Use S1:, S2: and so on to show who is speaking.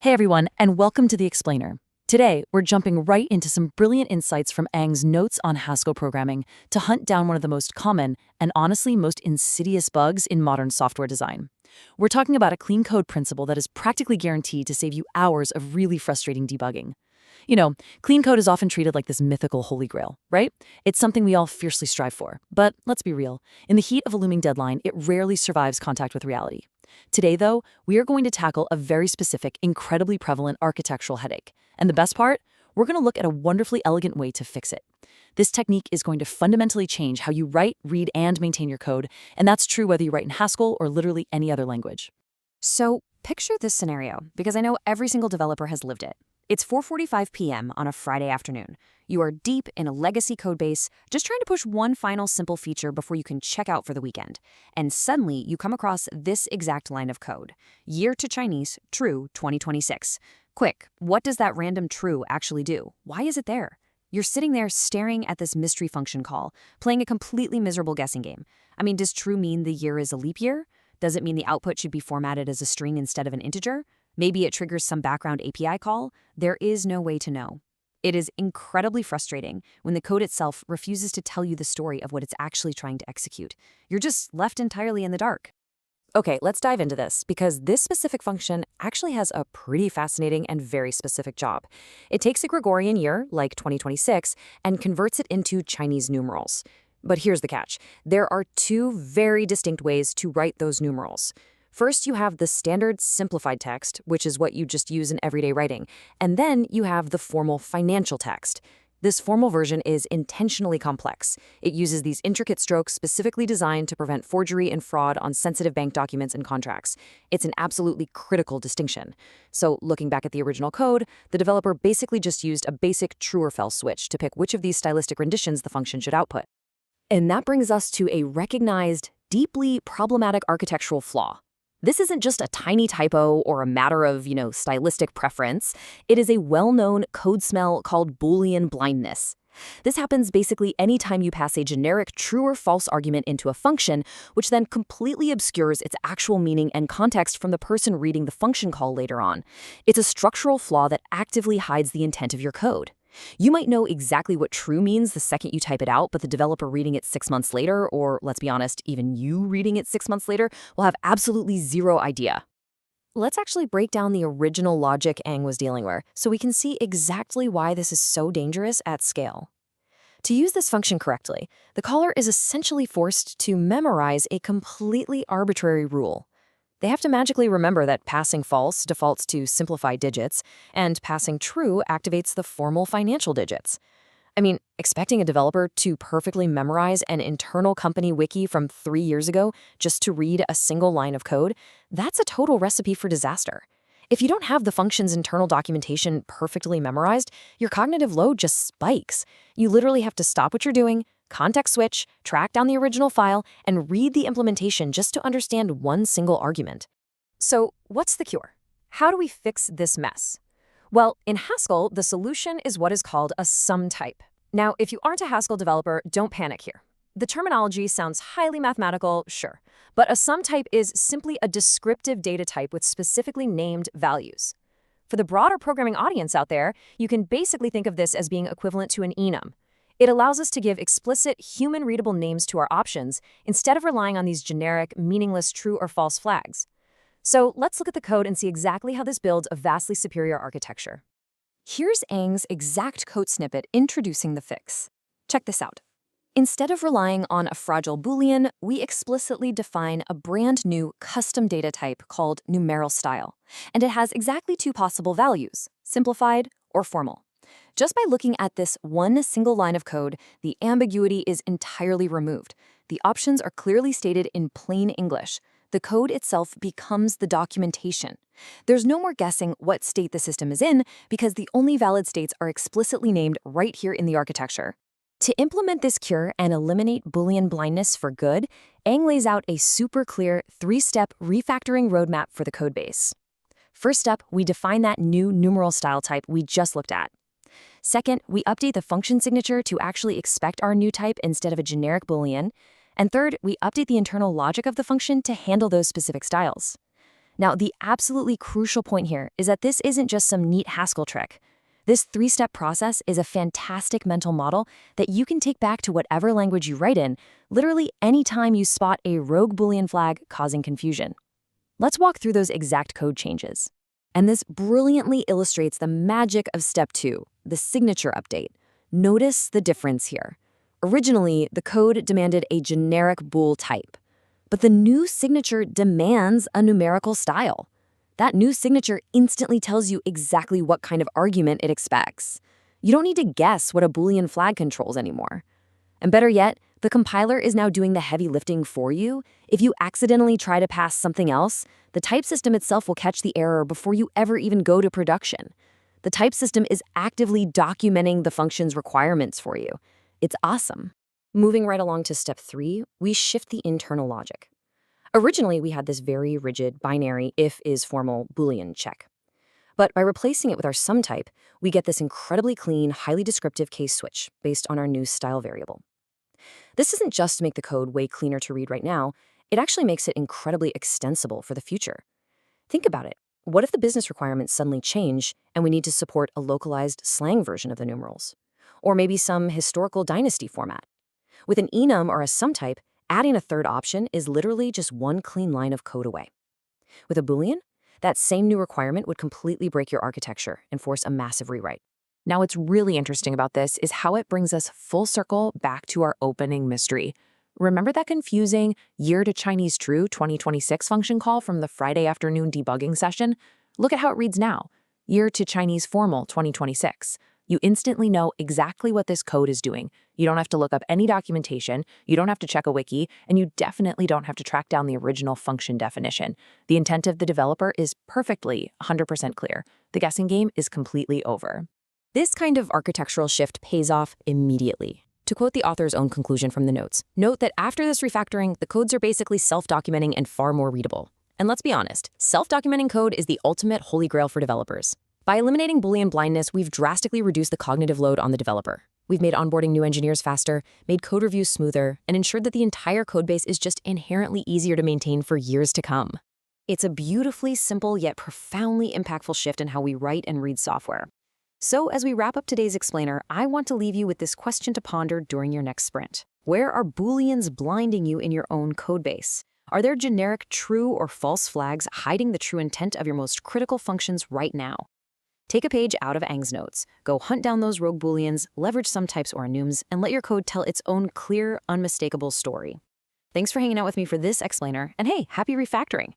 S1: Hey everyone, and welcome to The Explainer. Today, we're jumping right into some brilliant insights from Ang's Notes on Haskell Programming to hunt down one of the most common and honestly most insidious bugs in modern software design. We're talking about a clean code principle that is practically guaranteed to save you hours of really frustrating debugging. You know, clean code is often treated like this mythical holy grail, right? It's something we all fiercely strive for. But let's be real, in the heat of a looming deadline, it rarely survives contact with reality. Today, though, we are going to tackle a very specific, incredibly prevalent architectural headache. And the best part? We're going to look at a wonderfully elegant way to fix it. This technique is going to fundamentally change how you write, read, and maintain your code, and that's true whether you write in Haskell or literally any other language.
S2: So picture this scenario, because I know every single developer has lived it. It's 4:45 p.m. on a Friday afternoon. You are deep in a legacy codebase, just trying to push one final simple feature before you can check out for the weekend. And suddenly, you come across this exact line of code. Year to Chinese, true, 2026. Quick, what does that random true actually do? Why is it there? You're sitting there staring at this mystery function call, playing a completely miserable guessing game. I mean, does true mean the year is a leap year? Does it mean the output should be formatted as a string instead of an integer? Maybe it triggers some background API call. There is no way to know. It is incredibly frustrating when the code itself refuses to tell you the story of what it's actually trying to execute. You're just left entirely in the dark.
S1: Okay, let's dive into this, because this specific function actually has a pretty fascinating and very specific job. It takes a Gregorian year, like 2026, and converts it into Chinese numerals. But here's the catch. There are two very distinct ways to write those numerals. First, you have the standard simplified text, which is what you just use in everyday writing. And then you have the formal financial text. This formal version is intentionally complex. It uses these intricate strokes specifically designed to prevent forgery and fraud on sensitive bank documents and contracts. It's an absolutely critical distinction. So, looking back at the original code, the developer basically just used a basic true or false switch to pick which of these stylistic renditions the function should output. And that brings us to a recognized, deeply problematic architectural flaw. This isn't just a tiny typo or a matter of, stylistic preference. It is a well-known code smell called boolean-blindness. This happens basically anytime you pass a generic true or false argument into a function, which then completely obscures its actual meaning and context from the person reading the function call later on. It's a structural flaw that actively hides the intent of your code. You might know exactly what true means the second you type it out, but the developer reading it 6 months later, or let's be honest, even you reading it 6 months later, will have absolutely zero idea. Let's actually break down the original logic Ang was dealing with, so we can see exactly why this is so dangerous at scale. To use this function correctly, the caller is essentially forced to memorize a completely arbitrary rule. They have to magically remember that passing false defaults to simplified digits, and passing true activates the formal financial digits. I mean, expecting a developer to perfectly memorize an internal company wiki from 3 years ago just to read a single line of code, that's a total recipe for disaster. If you don't have the function's internal documentation perfectly memorized, your cognitive load just spikes. You literally have to stop what you're doing, context switch, track down the original file, and read the implementation just to understand one single argument. So, what's the cure? How do we fix this mess? Well, in Haskell, the solution is what is called a sum type. Now, if you aren't a Haskell developer, don't panic here. The terminology sounds highly mathematical, sure, but a sum type is simply a descriptive data type with specifically named values. For the broader programming audience out there, you can basically think of this as being equivalent to an enum. It allows us to give explicit, human-readable names to our options instead of relying on these generic, meaningless true or false flags. So let's look at the code and see exactly how this builds a vastly superior architecture. Here's Ang's exact code snippet introducing the fix. Check this out. Instead of relying on a fragile Boolean, we explicitly define a brand new custom data type called numeral style, and it has exactly two possible values, simplified or formal. Just by looking at this one single line of code, the ambiguity is entirely removed. The options are clearly stated in plain English. The code itself becomes the documentation. There's no more guessing what state the system is in because the only valid states are explicitly named right here in the architecture. To implement this cure and eliminate Boolean blindness for good, Ang lays out a super clear 3-step refactoring roadmap for the codebase. First up, we define that new numeral style type we just looked at. Second, we update the function signature to actually expect our new type instead of a generic Boolean. And third, we update the internal logic of the function to handle those specific styles.
S2: Now, the absolutely crucial point here is that this isn't just some neat Haskell trick. This three-step process is a fantastic mental model that you can take back to whatever language you write in, literally anytime you spot a rogue Boolean flag causing confusion. Let's walk through those exact code changes. And this brilliantly illustrates the magic of step 2, the signature update. Notice the difference here. Originally, the code demanded a generic bool type, but the new signature demands a numerical style. That new signature instantly tells you exactly what kind of argument it expects. You don't need to guess what a Boolean flag controls anymore. And better yet, the compiler is now doing the heavy lifting for you. If you accidentally try to pass something else, the type system itself will catch the error before you ever even go to production. The type system is actively documenting the function's requirements for you. It's awesome. Moving right along to step 3, we shift the internal logic. Originally, we had this very rigid binary if is formal Boolean check. But by replacing it with our sum type, we get this incredibly clean, highly descriptive case switch based on our new style variable. This doesn't just make the code way cleaner to read right now, it actually makes it incredibly extensible for the future. Think about it. What if the business requirements suddenly change and we need to support a localized slang version of the numerals? Or maybe some historical dynasty format? With an enum or a sum type, adding a third option is literally just one clean line of code away. With a Boolean, that same new requirement would completely break your architecture and force a massive rewrite.
S1: Now, what's really interesting about this is how it brings us full circle back to our opening mystery. Remember that confusing year to Chinese true 2026 function call from the Friday afternoon debugging session? Look at how it reads now. Year to Chinese formal 2026. You instantly know exactly what this code is doing. You don't have to look up any documentation, you don't have to check a wiki, and you definitely don't have to track down the original function definition. The intent of the developer is perfectly 100% clear. The guessing game is completely over.
S2: This kind of architectural shift pays off immediately. To quote the author's own conclusion from the notes, note that after this refactoring, the codes are basically self-documenting and far more readable. And let's be honest, self-documenting code is the ultimate holy grail for developers. By eliminating Boolean blindness, we've drastically reduced the cognitive load on the developer. We've made onboarding new engineers faster, made code reviews smoother, and ensured that the entire codebase is just inherently easier to maintain for years to come. It's a beautifully simple yet profoundly impactful shift in how we write and read software. So as we wrap up today's explainer, I want to leave you with this question to ponder during your next sprint. Where are Booleans blinding you in your own codebase? Are there generic true or false flags hiding the true intent of your most critical functions right now? Take a page out of Ang's notes, go hunt down those rogue Booleans, leverage sum types or enums, and let your code tell its own clear, unmistakable story. Thanks for hanging out with me for this explainer, and hey, happy refactoring!